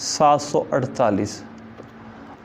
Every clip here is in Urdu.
748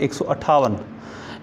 158।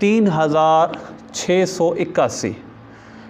3681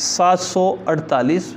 748,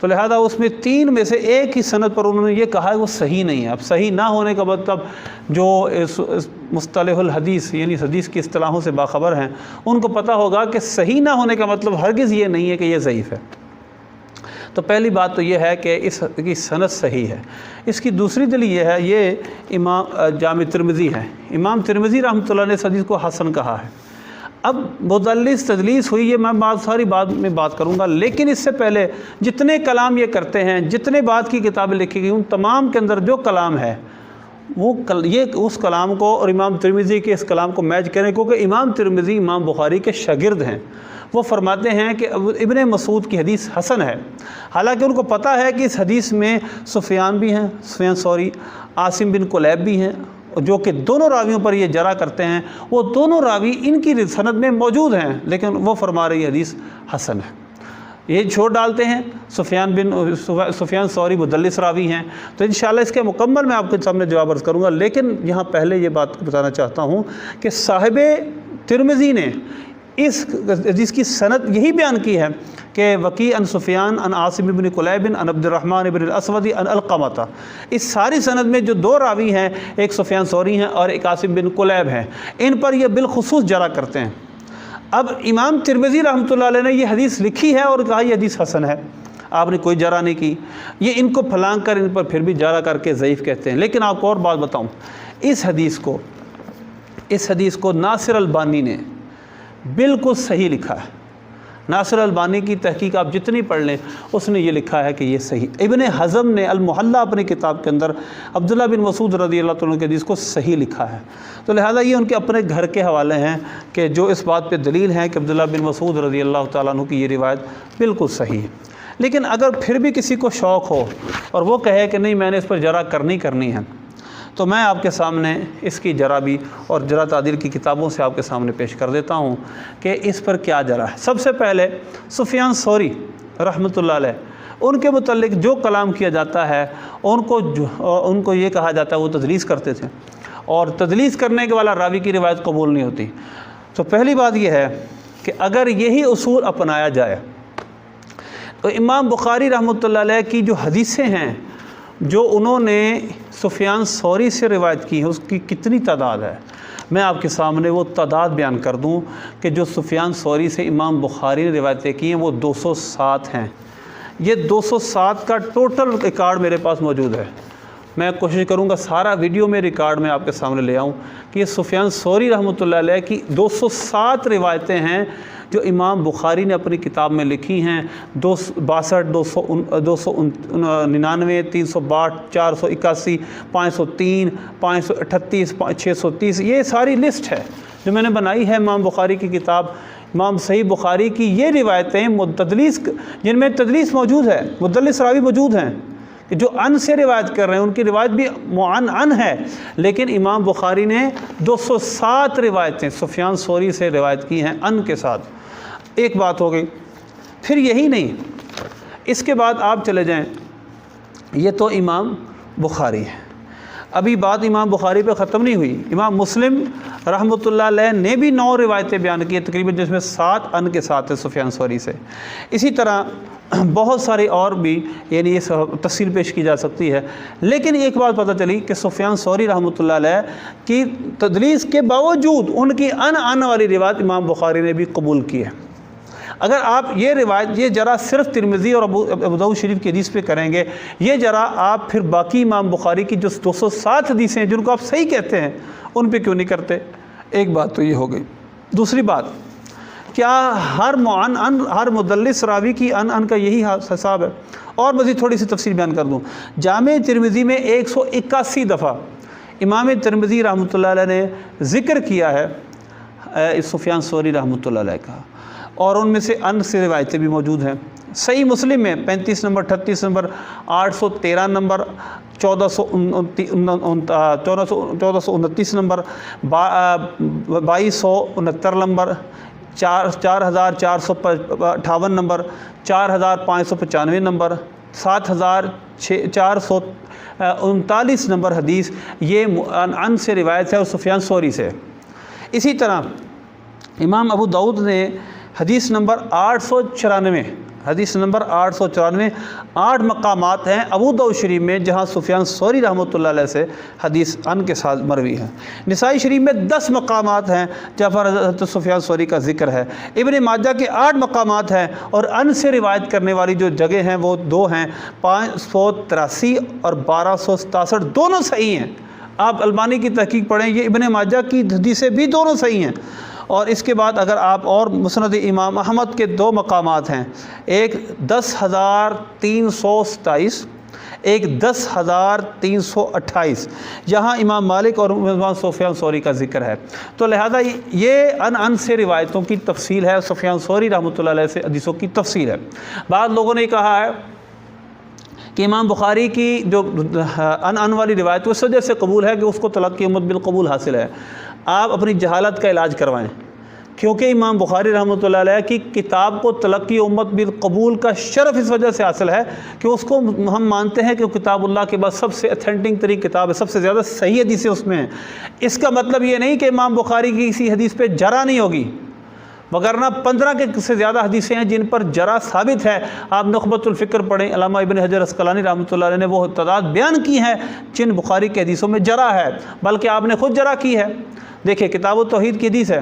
تو لہذا اس میں 3 میں سے ایک ہی سند پر انہوں نے یہ کہا ہے وہ صحیح نہیں ہے۔ اب صحیح نہ ہونے کا مطلب جو اس مصطلح الحدیث یعنی حدیث کی اصطلاحوں سے باخبر ہیں ان کو پتہ ہوگا کہ صحیح نہ ہونے کا مطلب ہرگز یہ نہیں ہے کہ یہ ضعیف ہے۔ تو پہلی بات تو یہ ہے کہ اس کی سند صحیح ہے۔ اس کی دوسری دلیل یہ ہے، یہ امام جامع ترمذی ہے، امام ترمذی رحمۃ اللہ نے اس حدیث کو حسن کہا ہے۔ اب مدلس تدلیس ہوئی، یہ میں ساری بات میں بات کروں گا، لیکن اس سے پہلے جتنے کلام یہ کرتے ہیں، جتنے بات کی کتابیں لکھی گئی، ان تمام کے اندر جو کلام ہے وہ یہ اس کلام کو اور امام ترمذی کے اس کلام کو میچ کریں، کیونکہ امام ترمذی امام بخاری کے شاگرد ہیں۔ وہ فرماتے ہیں کہ ابن مسعود کی حدیث حسن ہے، حالانکہ ان کو پتہ ہے کہ اس حدیث میں سفیان بھی ہیں، سفیان ثوری، عاصم بن کلیب بھی ہیں، جو کہ دونوں راویوں پر یہ جرح کرتے ہیں، وہ دونوں راوی ان کی سند میں موجود ہیں، لیکن وہ فرما رہی حدیث حسن ہے۔ یہ چھوڑ ڈالتے ہیں سفیان ثوری مدلس راوی ہیں، تو انشاءاللہ اس کے مکمل میں آپ کے سامنے جواب عرض کروں گا، لیکن یہاں پہلے یہ بات بتانا چاہتا ہوں کہ صاحب ترمذی نے اس حدیث کی سند یہی بیان کی ہے کہ وکیع عن سفیان عن عاصم بن کلیب عن عبد الرحمن بن الاسود عن القمہ، اس ساری سند میں جو 2 راوی ہیں، ایک سفیان ثوری ہیں اور ایک عاصم بن کلیب ہیں، ان پر یہ بالخصوص جرح کرتے ہیں۔ اب امام ترمذی رحمۃ اللہ علیہ نے یہ حدیث لکھی ہے اور کہا یہ حدیث حسن ہے، آپ نے کوئی جرح نہیں کی، یہ ان کو پھلانگ کر ان پر پھر بھی جرح کر کے ضعیف کہتے ہیں۔ لیکن آپ کو اور بات بتاؤں، اس حدیث کو ناصر البانی نے بالکل صحیح لکھا ہے۔ ناصر البانی کی تحقیق آپ جتنی پڑھ لیں، اس نے یہ لکھا ہے کہ یہ صحیح۔ ابن حزم نے المحلہ اپنی کتاب کے اندر عبداللہ بن مسعود رضی اللہ عنہ کے حدیث کو صحیح لکھا ہے، تو لہذا یہ ان کے اپنے گھر کے حوالے ہیں کہ جو اس بات پہ دلیل ہیں کہ عبداللہ بن مسعود رضی اللہ تعالیٰ عنہ کی یہ روایت بالکل صحیح ہے۔ لیکن اگر پھر بھی کسی کو شوق ہو اور وہ کہے کہ نہیں میں نے اس پر جرح کرنی ہے، تو میں آپ کے سامنے اس کی جرح بھی اور جرح تعدیل کی کتابوں سے آپ کے سامنے پیش کر دیتا ہوں کہ اس پر کیا جرح ہے۔ سب سے پہلے سفیان ثوری رحمۃ اللہ علیہ، ان کے متعلق جو کلام کیا جاتا ہے ان کو یہ کہا جاتا ہے وہ تدلیس کرتے تھے، اور تدلیس کرنے کے والا راوی کی روایت قبول نہیں ہوتی۔ تو پہلی بات یہ ہے کہ اگر یہی اصول اپنایا جائے تو امام بخاری رحمۃ اللہ علیہ کی جو حدیثیں ہیں جو انہوں نے سفیان ثوری سے روایت کی ہے اس کی کتنی تعداد ہے، میں آپ کے سامنے وہ تعداد بیان کر دوں کہ جو سفیان ثوری سے امام بخاری نے روایتیں کی ہیں وہ 207 ہیں۔ یہ 207 کا ٹوٹل ریکارڈ میرے پاس موجود ہے، میں کوشش کروں گا سارا ویڈیو میں ریکارڈ میں آپ کے سامنے لے آؤں کہ یہ سفیان ثوری رحمۃ اللہ علیہ کی 207 روایتیں ہیں جو امام بخاری نے اپنی کتاب میں لکھی ہیں۔ 262، 299، 362، 481، 503، 538، 630، یہ ساری لسٹ ہے جو میں نے بنائی ہے امام بخاری کی کتاب امام صحیح بخاری کی۔ یہ روایتیں تدلیس جن میں تدلیس موجود ہے، مدلس راوی موجود ہیں کہ جو ان سے روایت کر رہے ہیں، ان کی روایت بھی معن ہے، لیکن امام بخاری نے 207 روایتیں سفیان ثوری سے روایت کی ہیں ان کے ساتھ۔ ایک بات ہو گئی، پھر یہی نہیں، اس کے بعد آپ چلے جائیں، یہ تو امام بخاری ہے، ابھی بات امام بخاری پہ ختم نہیں ہوئی۔ امام مسلم رحمۃ اللہ علیہ نے بھی 9 روایتیں بیان کی ہیں تقریباً، جس میں 7 ان کے ساتھ ہے سفیان ثوری سے۔ اسی طرح بہت سارے اور بھی یعنی یہ تفصیل پیش کی جا سکتی ہے، لیکن ایک بات پتہ چلی کہ سفیان ثوری رحمۃ اللہ علیہ کی تدلیس کے باوجود ان کی ان والی روایت امام بخاری نے بھی قبول کی ہے۔ اگر آپ یہ روایت یہ جرح صرف ترمذی اور ابو داؤد شریف کی حدیث پہ کریں گے، یہ جرح آپ پھر باقی امام بخاری کی جو 207 حدیثیں ہیں جن کو آپ صحیح کہتے ہیں ان پہ کیوں نہیں کرتے؟ ایک بات تو یہ ہو گئی۔ دوسری بات، کیا ہر مدلس راوی کی ان کا یہی حساب ہے؟ اور مزید تھوڑی سی تفصیل بیان کر دوں، جامع ترمذی میں 181 دفعہ امام ترمذی رحمۃ اللہ علیہ نے ذکر کیا ہے سفیان ثوری رحمۃ اللہ علیہ کا، اور ان میں سے ان سے روایتیں بھی موجود ہیں۔ صحیح مسلم میں 35 number, 38 number, 813 number, 1429 number, 2269 number, 4458 number, 4595 number, 7439 number حدیث یہ ان سے روایت ہے اور سفیان ثوری سے۔ اسی طرح امام ابو داؤد نے حدیث نمبر 894 حدیث نمبر 894، 8 مقامات ہیں ابو داؤد شریف میں جہاں سفیان ثوری رحمۃ اللہ علیہ سے حدیث ان کے ساتھ مروی ہے۔ نسائی شریف میں 10 مقامات ہیں جہاں پر حضرت سفیان ثوری کا ذکر ہے۔ ابن ماجہ کے 8 مقامات ہیں، اور ان سے روایت کرنے والی جو جگہ ہیں وہ 2 ہیں، 583 اور 1267، دونوں صحیح ہیں۔ آپ البانی کی تحقیق پڑھیں، یہ ابن ماجہ کی حدیثیں بھی دونوں صحیح ہیں۔ اور اس کے بعد اگر آپ اور مسند امام احمد کے 2 مقامات ہیں، ایک 10,327، ایک 10,328، جہاں امام مالک اور امام سفیان ثوری کا ذکر ہے۔ تو لہذا یہ ان سے روایتوں کی تفصیل ہے، سفیان ثوری رحمۃ اللہ علیہ سے حدیثوں کی تفصیل ہے۔ بعض لوگوں نے کہا ہے کہ امام بخاری کی جو ان والی روایت اس وجہ سے قبول ہے کہ اس کو تلقی امت بالقبول حاصل ہے۔ آپ اپنی جہالت کا علاج کروائیں، کیونکہ امام بخاری رحمۃ اللہ علیہ کی کتاب کو تلقی امت بالقبول کا شرف اس وجہ سے حاصل ہے کہ اس کو ہم مانتے ہیں کہ کتاب اللہ کے بعد سب سے اتھینٹک ترین کتاب ہے، سب سے زیادہ صحیح حدیثیں اس میں ہیں۔ اس کا مطلب یہ نہیں کہ امام بخاری کی کسی حدیث پہ جرح نہیں ہوگی، وگرنہ 15 کے سے زیادہ حدیثیں ہیں جن پر جرح ثابت ہے۔ آپ نخبۃ الفکر پڑھیں، علامہ ابن حجر عسقلانی رحمۃ اللہ علیہ نے وہ تعداد بیان کی ہیں جن بخاری کی حدیثوں میں جرح ہے، بلکہ آپ نے خود جرح کی ہے۔ دیکھیں کتاب التوحید کی حدیث ہے،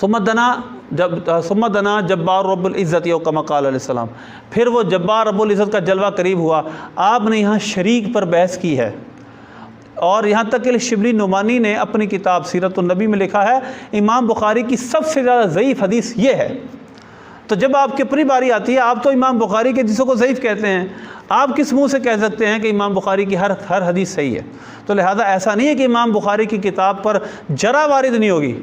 ثم دنا جبار رب العزت و کما قال علیہ السلام، پھر وہ جبار رب العزت کا جلوہ قریب ہوا، آپ نے یہاں شریک پر بحث کی ہے۔ اور یہاں تک کہ شبلی نعمانی نے اپنی کتاب سیرت النبی میں لکھا ہے امام بخاری کی سب سے زیادہ ضعیف حدیث یہ ہے۔ تو جب آپ کی اپنی باری آتی ہے، آپ تو امام بخاری کے حدیثوں کو ضعیف کہتے ہیں، آپ کس منہ سے کہہ سکتے ہیں کہ امام بخاری کی ہر حدیث صحیح ہے؟ تو لہذا ایسا نہیں ہے کہ امام بخاری کی کتاب پر جرح وارد نہیں ہوگی۔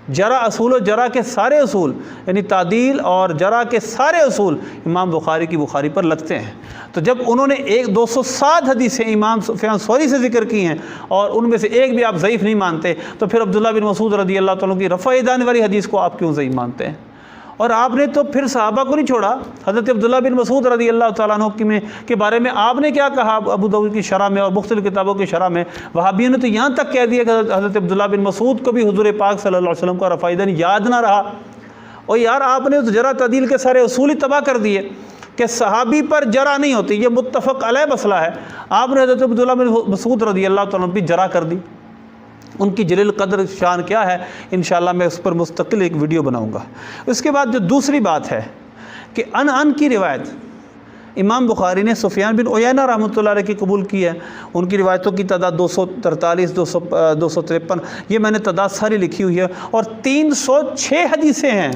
جرح اصول و جرح کے سارے اصول، یعنی تعدیل اور جرح کے سارے اصول امام بخاری کی بخاری پر لگتے ہیں۔ تو جب انہوں نے 207 حدیثیں امام سفیان ثوری سے ذکر کی ہیں اور ان میں سے ایک بھی آپ ضعیف نہیں مانتے، تو پھر عبداللہ بن مسعود رضی اللہ تعالیٰ کی رفع یدین والی حدیث کو آپ کیوں ضعیف مانتے ہیں؟ اور آپ نے تو پھر صحابہ کو نہیں چھوڑا۔ حضرت عبداللہ بن مسعود رضی اللہ تعالیٰ عنہ کے بارے میں آپ نے کیا کہا ابو داؤد کی شرح میں اور مختلف کتابوں کی شرح میں؟ وہابیوں نے تو یہاں تک کہہ دیا کہ حضرت عبداللہ بن مسعود کو بھی حضور پاک صلی اللہ علیہ وسلم کا رفع یدین یاد نہ رہا۔ اور یار آپ نے تو جرح تعدیل کے سارے اصول ہی تباہ کر دیے کہ صحابی پر جرح نہیں ہوتی، یہ متفق علیہ مسئلہ ہے۔ آپ نے حضرت عبداللہ بن مسعود رضی اللہ تعالیٰ عنہ بھی جرح کر دی۔ ان کی جلیل قدر شان کیا ہے، انشاءاللہ میں اس پر مستقل ایک ویڈیو بناؤں گا۔ اس کے بعد جو دوسری بات ہے کہ ان کی روایت امام بخاری نے سفیان بن عیینہ رحمۃ اللہ علیہ کی قبول کی ہے۔ ان کی روایتوں کی تعداد 243، 253، یہ میں نے تعداد ساری لکھی ہوئی ہے، اور 306 حدیثیں ہیں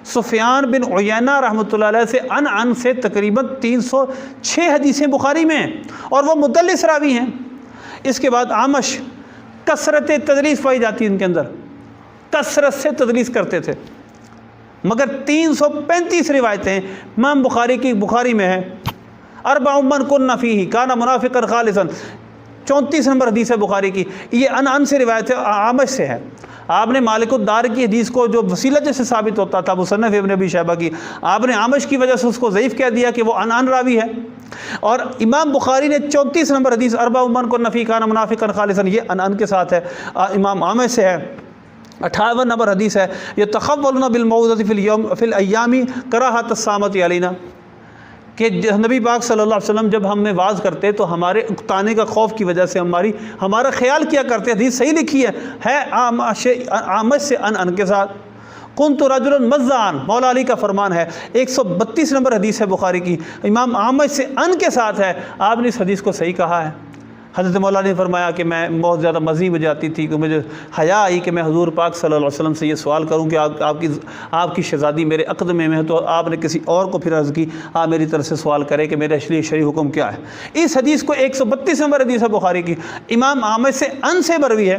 سفیان بن عیینہ رحمۃ اللہ علیہ سے ان سے تقریباً 306 حدیثیں بخاری میں ہیں، اور وہ مدلس راوی ہیں۔ اس کے بعد عامش، کثرت تدریس پائی جاتی ہے ان کے اندر، کثرت سے تدریس کرتے تھے، مگر 335 روایتیں امام بخاری کی بخاری میں ہیں۔ 40 من کن فیہ کان منافقا خالصا، 34 نمبر حدیث ہے بخاری کی، یہ ان سے روایت ہے، عامش سے ہے۔ آپ نے مالک الدار کی حدیث کو جو وسیلہ جیسے ثابت ہوتا تھا مصنف ابن ابی شیبہ کی، آپ نے عامش کی وجہ سے اس کو ضعیف کہہ دیا کہ وہ ان راوی ہے۔ اور امام بخاری نے 34 نمبر حدیث 40 من کن فیہ کان منافقا خالصا، یہ ان کے ساتھ ہے، امام عامش سے ہے۔ 58 نمبر حدیث ہے یتخولون بالموعظۃ فی الایام کراہۃ الصامۃ علینا، کہ نبی پاک صلی اللہ علیہ وسلم جب ہم میں واعظ کرتے تو ہمارے اکتانے کا خوف کی وجہ سے ہمارا خیال کیا کرتے۔ حدیث صحیح لکھی ہے عامش سے ان کے ساتھ۔ کنت رجلا مزعا، مولا علی کا فرمان ہے، 132 نمبر حدیث ہے بخاری کی، امام عامش سے ان کے ساتھ ہے۔ آپ نے اس حدیث کو صحیح کہا ہے۔ حضرت مولا نے فرمایا کہ میں بہت زیادہ مزی مجھے آتی تھی کہ مجھے حیا آئی کہ میں حضور پاک صلی اللہ علیہ وسلم سے یہ سوال کروں کہ آپ کی شہزادی میرے عقد میں ہے، تو آپ نے کسی اور کو پھر عرض کی آپ میری طرف سے سوال کرے کہ میرے شرعی حکم کیا ہے۔ اس حدیث کو 132 نمبر حدیث ہے بخاری کی، امام عامش سے ان سے مروی ہے۔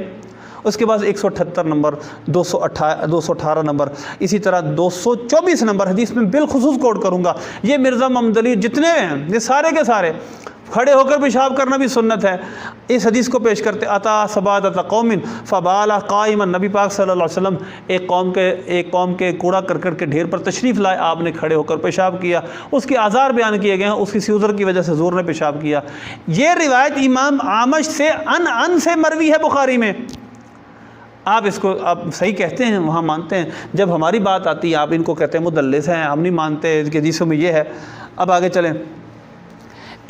اس کے بعد 178 نمبر، 218 نمبر، اسی طرح 224 نمبر حدیث میں بالخصوص کوٹ کروں گا۔ یہ مرزا محمد علی جتنے ہیں یہ سارے کے سارے کھڑے ہو کر پیشاب کرنا بھی سنت ہے، اس حدیث کو پیش کرتے۔ عطا سبادۃ قوم فبال قائما، نبی پاک صلی اللہ علیہ وسلم ایک قوم کے کوڑا کرکٹ کے ڈھیر پر تشریف لائے، آپ نے کھڑے ہو کر پیشاب کیا، اس کے آثار بیان کیے گئے ہیں، اس کی عذر کی وجہ سے حضور نے پیشاب کیا۔ یہ روایت امام عامش سے ان سے مروی ہے بخاری میں۔ آپ اس کو آپ صحیح کہتے ہیں، وہاں مانتے ہیں، جب ہماری بات آتی ہے آپ ان کو کہتے ہیں مدلس ہیں، ہم نہیں مانتے کہ حدیثوں میں یہ ہے۔ اب آگے چلیں،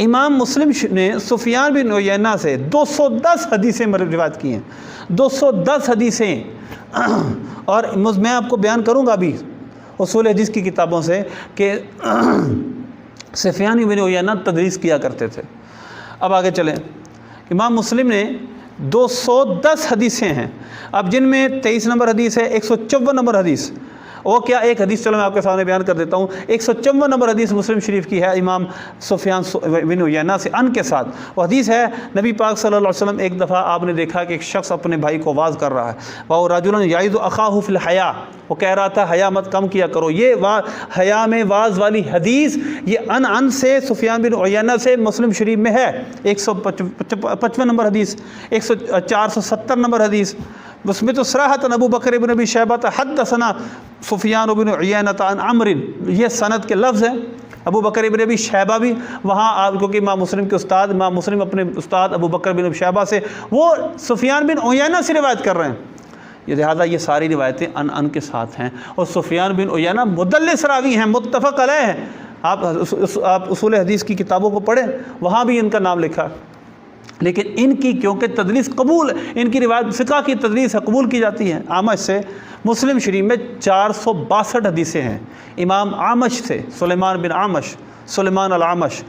امام مسلم نے سفیان بن عیینہ سے 210 حدیثیں روایت کی ہیں، 210 حدیثیں، اور میں آپ کو بیان کروں گا ابھی اصول حدیث کی کتابوں سے کہ سفیان بن عیینہ تدریس کیا کرتے تھے۔ اب آگے چلیں، امام مسلم نے 210 حدیثیں ہیں، اب جن میں 23 نمبر حدیث ہے، 154 نمبر حدیث، وہ کیا ایک حدیث چلو میں آپ کے سامنے بیان کر دیتا ہوں۔ 154 نمبر حدیث مسلم شریف کی ہے امام سفیان بن عیینہ سے ان کے ساتھ، وہ حدیث ہے نبی پاک صلی اللہ علیہ وسلم ایک دفعہ آپ نے دیکھا کہ ایک شخص اپنے بھائی کو واعظ کر رہا ہے، وہ رجل یعظ اخاہ فی الحیا، وہ کہہ رہا تھا حیا مت کم کیا کرو۔ یہ حیا میں واعظ والی حدیث یہ ان سے سفیان بن عیینہ سے مسلم شریف میں ہے، 155 نمبر حدیث، 470 نمبر حدیث، اس میں تو صراحتاً ابو بکر بن ابی شیبہ حدثنا سفیان بن عیینہ عن عمرو، یہ سند کے لفظ ہیں، ابو بکر بن ابی شیبہ بھی وہاں، کیونکہ امام مسلم کے استاد، امام مسلم اپنے استاد ابو بکر بن ابی شیبہ سے، وہ سفیان بن عیینہ سے روایت کر رہے ہیں، لہٰذا یہ ساری روایتیں ان کے ساتھ ہیں، اور سفیان بن عیینہ مدلس راوی ہیں، متفق علیہ ہیں۔ آپ اصول حدیث کی کتابوں کو پڑھیں، وہاں بھی ان کا نام لکھا ہے، لیکن ان کی کیونکہ تدلیس قبول، ان کی روایت فقہ کی تدلیس قبول کی جاتی ہے۔ اعمش سے مسلم شریف میں 462 حدیثیں ہیں، امام اعمش سے، سلیمان بن اعمش، سلیمان الاعمش،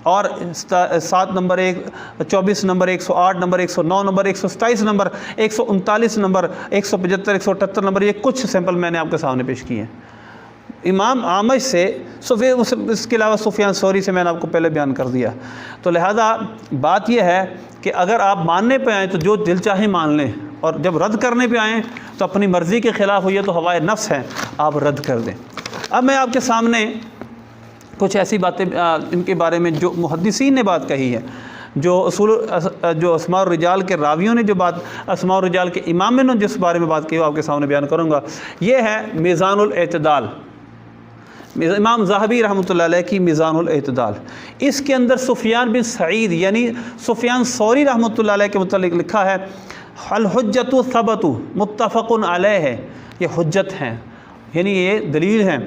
اور 7 number 24 number 108 number 109 number 127 number 139 number 175 178 number, یہ کچھ سیمپل میں نے آپ کے سامنے پیش کیے ہیں امام اعمش سے۔ اس کے علاوہ سفیان ثوری سے میں نے آپ کو پہلے بیان کر دیا۔ تو لہذا بات یہ ہے کہ اگر آپ ماننے پہ آئیں تو جو دل چاہے مان لیں، اور جب رد کرنے پہ آئیں تو اپنی مرضی کے خلاف ہوئی ہے تو ہوائے نفس ہے، آپ رد کر دیں۔ اب میں آپ کے سامنے کچھ ایسی باتیں ان کے بارے میں جو محدثین نے بات کہی ہے، جو اسماء الرجال کے راویوں نے جو بات، اسماء الرجال کے امام نے جس بارے میں بات کی وہ آپ کے سامنے بیان کروں گا۔ یہ ہے میزان الاعتدال، امام ذہبی رحمۃ اللہ علیہ کی میزان الاعتدال۔ اس کے اندر سفیان بن سعید یعنی سفیان ثوری رحمۃ اللہ علیہ کے متعلق لکھا ہے، الحجۃ ثبت متفق علیہ ہے، یہ حجت ہیں یعنی یہ دلیل ہیں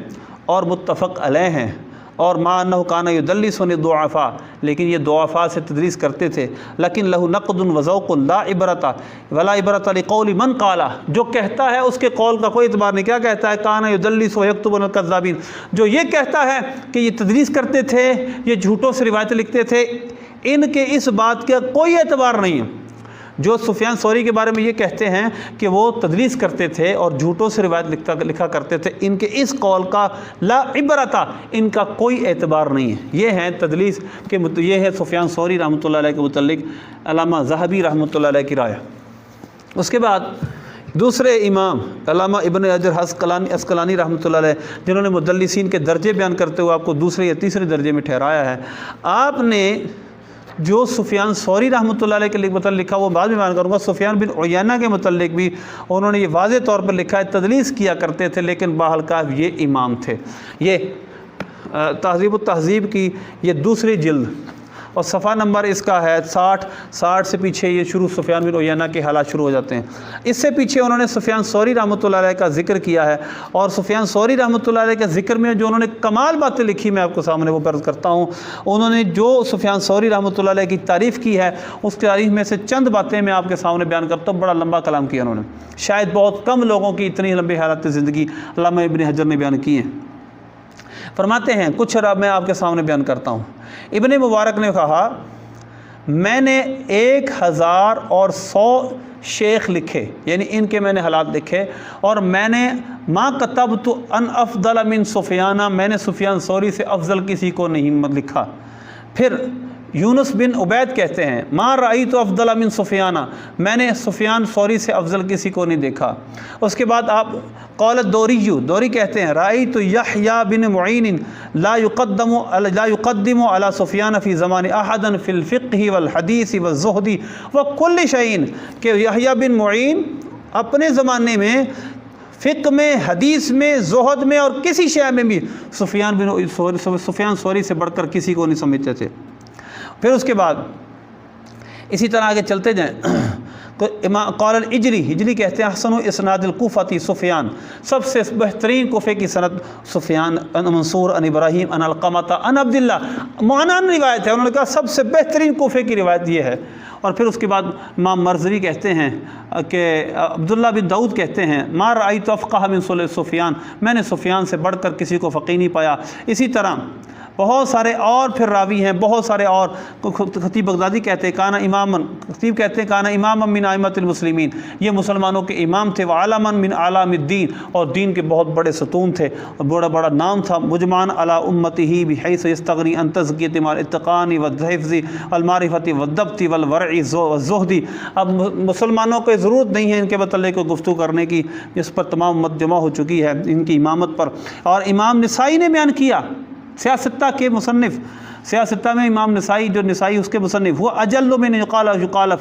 اور متفق علیہ ہیں، اور ما انہ کان یدلس الضعفاء، لیکن یہ ضعفاء سے تدریس کرتے تھے، لیکن لہ نقد و ذوق لا عبرت ولا عبرت لقول من قال، جو کہتا ہے اس کے قول کا کوئی اعتبار نہیں۔ کیا کہتا ہے؟ کان یدلس ویکتب الکذابین، جو یہ کہتا ہے کہ یہ تدریس کرتے تھے، یہ جھوٹوں سے روایتیں لکھتے تھے، ان کے اس بات کا کوئی اعتبار نہیں ہے۔ جو سفیان ثوری کے بارے میں یہ کہتے ہیں کہ وہ تدلیس کرتے تھے اور جھوٹوں سے روایت لکھا کرتے تھے، ان کے اس قول کا لا عبرتا، ان کا کوئی اعتبار نہیں ہے۔ یہ ہیں تدلیس کے یہ ہے سفیان ثوری رحمۃ اللہ علیہ کے متعلق علامہ ذہبی رحمۃ اللہ علیہ کی رائے۔ اس کے بعد دوسرے امام علامہ ابن حجر عسقلانی رحمۃ اللہ علیہ، جنہوں نے مدلسین کے درجے بیان کرتے ہوئے آپ کو دوسرے یا تیسرے درجے میں ٹھہرایا ہے، آپ نے جو سفیان ثوری رحمۃ اللہ علیہ کے متعلق لکھا وہ بعد میں بیان کروں گا۔ سفیان بن عیینہ کے متعلق بھی انہوں نے یہ واضح طور پر لکھا ہے، تدلیس کیا کرتے تھے لیکن باہر یہ امام تھے۔ یہ تہذیب التہذیب کی یہ دوسری جلد اور صفحہ نمبر اس کا ہے 60 سے پیچھے یہ شروع سفیان بن عیینہ کے حالات شروع ہو جاتے ہیں۔ اس سے پیچھے انہوں نے سفیان ثوری رحمۃ اللہ علیہ کا ذکر کیا ہے، اور سفیان ثوری رحمۃ اللہ علیہ کے ذکر میں جو انہوں نے کمال باتیں لکھی میں آپ کو سامنے وہ عرض کرتا ہوں۔ انہوں نے جو سفیان ثوری رحمۃ اللہ علیہ کی تعریف کی ہے، اس تعریف میں سے چند باتیں میں آپ کے سامنے بیان کرتا ہوں۔ بڑا لمبا کلام کیا انہوں نے، شاید بہت کم لوگوں کی اتنی لمبی حالت زندگی علامہ ابن حجر نے بیان کی ہیں۔ فرماتے ہیں کچھ میں آپ کے سامنے بیان کرتا ہوں۔ ابن مبارک نے کہا، میں نے 1100 شیخ لکھے، یعنی ان کے میں نے حالات لکھے، اور میں نے ما کتبت ان افضل من سفیانہ، میں نے سفیان ثوری سے افضل کسی کو نہیں لکھا۔ پھر یونس بن عبید کہتے ہیں، ما رأیت افضل من سفیانہ، میں نے سفیان ثوری سے افضل کسی کو نہیں دیکھا۔ اس کے بعد آپ قول دوری کہتے ہیں، رأیت یحییٰ بن معین لا یقدم علی سفیان فی زمان احدا فی الفقہ والحدیث والزہد وکل شیء، کہ یحییٰ بن معین اپنے زمانے میں فقہ میں، حدیث میں، زہد میں اور کسی شے میں بھی سفیان ثوری سے بڑھ کر کسی کو نہیں سمجھتے تھے۔ پھر اس کے بعد اسی طرح آگے چلتے جائیں، قال الحجری، ہجری کہتے ہیں احسن اسناد الکوفتی سفیان، سب سے بہترین کوفے کی سند سفیان ان منصور ان ابراہیم ان القمۃ ان عبداللہ، معنان روایت ہے، انہوں نے کہا سب سے بہترین کوفے کی روایت یہ ہے۔ اور پھر اس کے بعد امام مرزوی کہتے ہیں کہ عبداللہ بن داؤد کہتے ہیں ما رأیت افقہ من سفیان، میں نے سفیان سے بڑھ کر کسی کو فقیہ نہیں پایا۔ اسی طرح بہت سارے اور پھر راوی ہیں، بہت سارے اور۔ خطیب بغدادی کہتے ہیں کانا امامن، خطیب کہتے ہیں کانا امامن من ائمۃ المسلمین، یہ مسلمانوں کے امام تھے، وعالمن من اعلام الدین، اور دین کے بہت بڑے ستون تھے اور بڑا بڑا نام تھا، مجمعن علی امتہ بحیث یستغنی عن تزکیۃ مع الاتقان والحفظ والمعرفۃ والضبط والورع والزہد۔ اب مسلمانوں کو ضرورت نہیں ہے ان کے متعلق کو گفتگو کرنے کی، جس پر تمام امت جمع ہو چکی ہے ان کی امامت پر۔ اور امام نسائی نے بیان کیا، سیاستہ کے مصنف، سیاستہ میں امام نسائی، جو نسائی اس کے مصنف، وہ اجل من یقال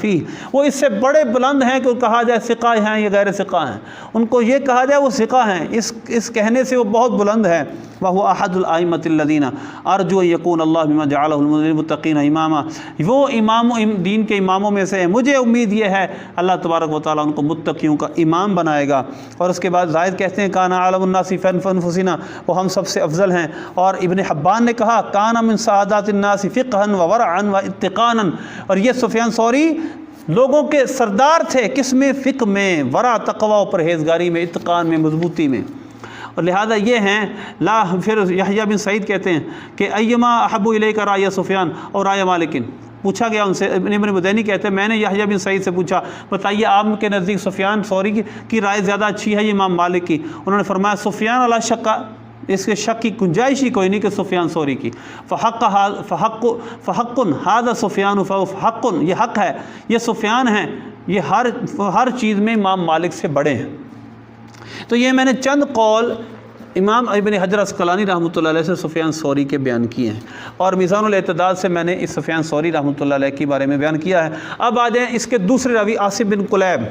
فیہ، وہ اس سے بڑے بلند ہیں کہ کہا جائے ثقہ ہیں یا غیر ثقہ ہیں، ان کو یہ کہا جائے وہ ثقہ ہیں، اس کہنے سے وہ بہت بلند ہے۔ وَهُوَ أَحَدُ الْأَئِمَّةِ الَّذِينَ أَرْجُو أَن يَكُونَ اللَّهُ بِمَا جَعَلَهُ لِلْمُتَّقِينَ إِمَامًا، وہ امام دین کے اماموں میں سے ہیں، مجھے امید یہ ہے اللہ تبارک و تعالیٰ ان کو متقیوں کا امام بنائے گا۔ اور اس کے بعد زاہد کہتے ہیں کانا عالم الناس فی انفسنا، وہ ہم سب سے افضل ہیں۔ اور ابن حبان نے کہا کانا من سعادات الناس فقہا وورعا واتقانا، اور یہ سفیان ثوری لوگوں کے سردار تھے، کس میں؟ فقہ میں، ورع تقوی و پرہیزگاری میں، اتقان میں، مضبوطی میں۔ اور لہذا یہ ہیں لا۔ پھر یحییٰ بن سعید کہتے ہیں کہ ایما احب الیک رأی سفیان اور رأی مالک، پوچھا گیا ان سے، ابن مدینی کہتے ہیں میں نے یحییٰ بن سعید سے پوچھا بتائیے آپ کے نزدیک سفیان ثوری کی رائے زیادہ اچھی ہے یا امام مالک کی؟ انہوں نے فرمایا سفیان علی شک، اس کے شک کی گنجائش ہی کوئی نہیں کہ سفیان ثوری کی۔ فحق ھذا سفیان فحق، یہ حق ہے، یہ سفیان ہیں، یہ ہر چیز میں امام مالک سے بڑے ہیں۔ تو یہ میں نے چند قول امام ابن حجر عسقلانی رحمۃ اللہ علیہ سے سفیان ثوری کے بیان کیے ہیں، اور میزان الاعتدال سے میں نے اس سفیان ثوری رحمۃ اللہ علیہ کے بارے میں بیان کیا ہے۔ اب آ جائیں اس کے دوسرے راوی عاصم بن کلیب۔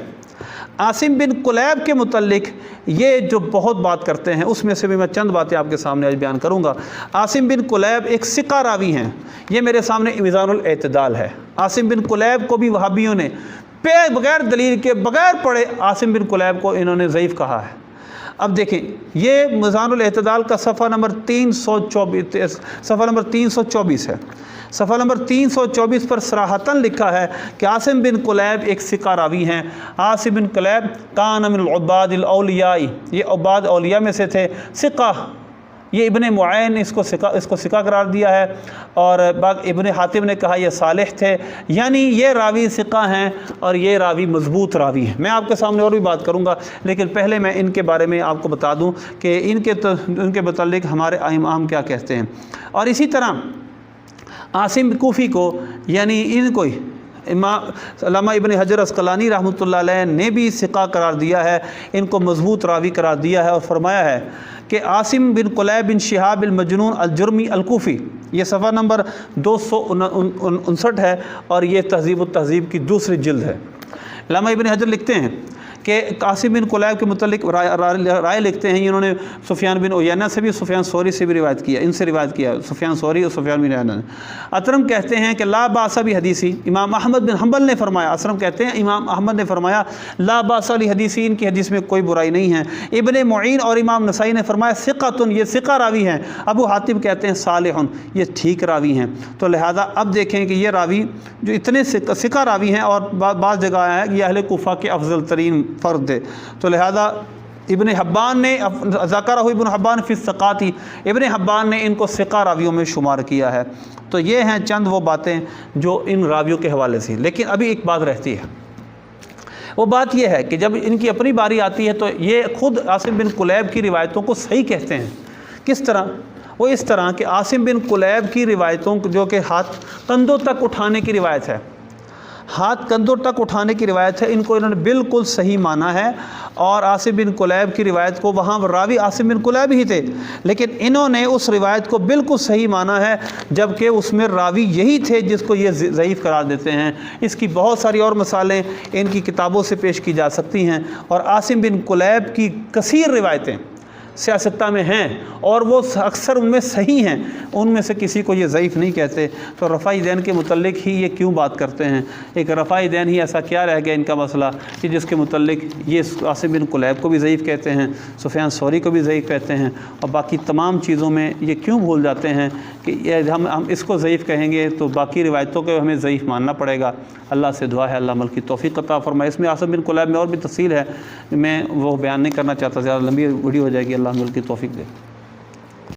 عاصم بن کلیب کے متعلق یہ جو بہت بات کرتے ہیں، اس میں سے بھی میں چند باتیں آپ کے سامنے آج بیان کروں گا۔ عاصم بن کلیب ایک ثقہ راوی ہیں، یہ میرے سامنے میزان الاعتدال ہے۔ عاصم بن کلیب کو بھی وہابیوں نے بغیر دلیل کے، بغیر پڑھے عاصم بن کلیب کو انہوں نے ضعیف کہا ہے۔ اب دیکھیں یہ میزان الاعتدال کا صفحہ نمبر 324، صفحہ نمبر 324 ہے۔ صفحہ نمبر 324 پر صراحتاً لکھا ہے کہ عاصم بن کلیب ایک ثقہ راوی ہیں۔ عاصم بن کلیب کان من العباد الاولیاء، یہ عباد اولیاء میں سے تھے، ثقہ، یہ ابن معین اس کو ثقہ قرار دیا ہے، اور ابن حاتم نے کہا یہ صالح تھے، یعنی یہ راوی ثقہ ہیں اور یہ راوی مضبوط راوی ہیں۔ میں آپ کے سامنے اور بھی بات کروں گا، لیکن پہلے میں ان کے بارے میں آپ کو بتا دوں کہ ان کے متعلق ہمارے امام کیا کہتے ہیں۔ اور اسی طرح عاصم کوفی کو، یعنی ان کو علامہ ابن حجر عسقلانی رحمۃ اللہ علیہ نے بھی ثقہ قرار دیا ہے، ان کو مضبوط راوی قرار دیا ہے، اور فرمایا ہے کہ عاصم بن کلیب بن شہاب المجنون الجرمی الکوفی، یہ صفحہ نمبر 259 ہے، اور یہ تہذیب التہذیب کی دوسری جلد ہے۔ علامہ ابن حجر لکھتے ہیں کہ عاصم بن کلیب کے متعلق رائے لکھتے ہیں، انہوں نے سفیان بن عیینہ سے بھی، سفیان ثوری سے بھی روایت کیا، ان سے روایت کیا، سفیان ثوری اور سفیان بن عیینہ نے۔ اطرم کہتے ہیں کہ لا باس بحدیثی، امام احمد بن حنبل نے فرمایا، اطرم کہتے ہیں امام احمد نے فرمایا لا باس بحدیثی، ان کی حدیث میں کوئی برائی نہیں ہے۔ ابن معین اور امام نسائی نے فرمایا ثقۃ، یہ ثقہ راوی ہیں۔ ابو حاتم کہتے ہیں صالح، یہ ٹھیک راوی ہیں۔ تو لہذا اب دیکھیں کہ یہ راوی جو اتنے ثقہ راوی ہیں، اور بعض جگہ آیا ہے کہ یہ اہل کوفہ کے افضل ترین فرد ہے، تو لہذا ابن حبان نے ذکرہ ابن حبان فی الثقات، ابن حبان نے ان کو ثقہ راویوں میں شمار کیا ہے۔ تو یہ ہیں چند وہ باتیں جو ان راویوں کے حوالے سے، لیکن ابھی ایک بات رہتی ہے، وہ بات یہ ہے کہ جب ان کی اپنی باری آتی ہے تو یہ خود عاصم بن کلیب کی روایتوں کو صحیح کہتے ہیں۔ کس طرح؟ وہ اس طرح کہ عاصم بن کلیب کی روایتوں جو کہ ہاتھ کندھوں تک اٹھانے کی روایت ہے، ہاتھ کندھوں تک اٹھانے کی روایت ہے، ان کو انہوں نے بالکل صحیح مانا ہے، اور عاصم بن کلیب کی روایت کو، وہاں راوی عاصم بن کلیب ہی تھے، لیکن انہوں نے اس روایت کو بالکل صحیح مانا ہے، جبکہ اس میں راوی یہی تھے جس کو یہ ضعیف قرار دیتے ہیں۔ اس کی بہت ساری اور مثالیں ان کی کتابوں سے پیش کی جا سکتی ہیں، اور عاصم بن کلیب کی کثیر روایتیں سیاستہ میں ہیں اور وہ اکثر ان میں صحیح ہیں، ان میں سے کسی کو یہ ضعیف نہیں کہتے۔ تو رفع دین کے متعلق ہی یہ کیوں بات کرتے ہیں؟ ایک رفع دین ہی ایسا کیا رہ گیا ان کا مسئلہ کہ جس کے متعلق یہ عاصم بن کلیب کو بھی ضعیف کہتے ہیں، سفیان ثوری کو بھی ضعیف کہتے ہیں، اور باقی تمام چیزوں میں یہ کیوں بھول جاتے ہیں کہ ہم اس کو ضعیف کہیں گے تو باقی روایتوں کو ہمیں ضعیف ماننا پڑے گا۔ اللہ سے دعا ہے اللہ عمل کی توفیق عطا فرمائے۔ اس میں عاصم بن کلیب میں اور بھی تفصیل ہے، میں وہ بیان نہیں کرنا چاہتا، زیادہ لمبی ویڈیو ہو جائے گی۔ اللہ عمل کی توفیق دے۔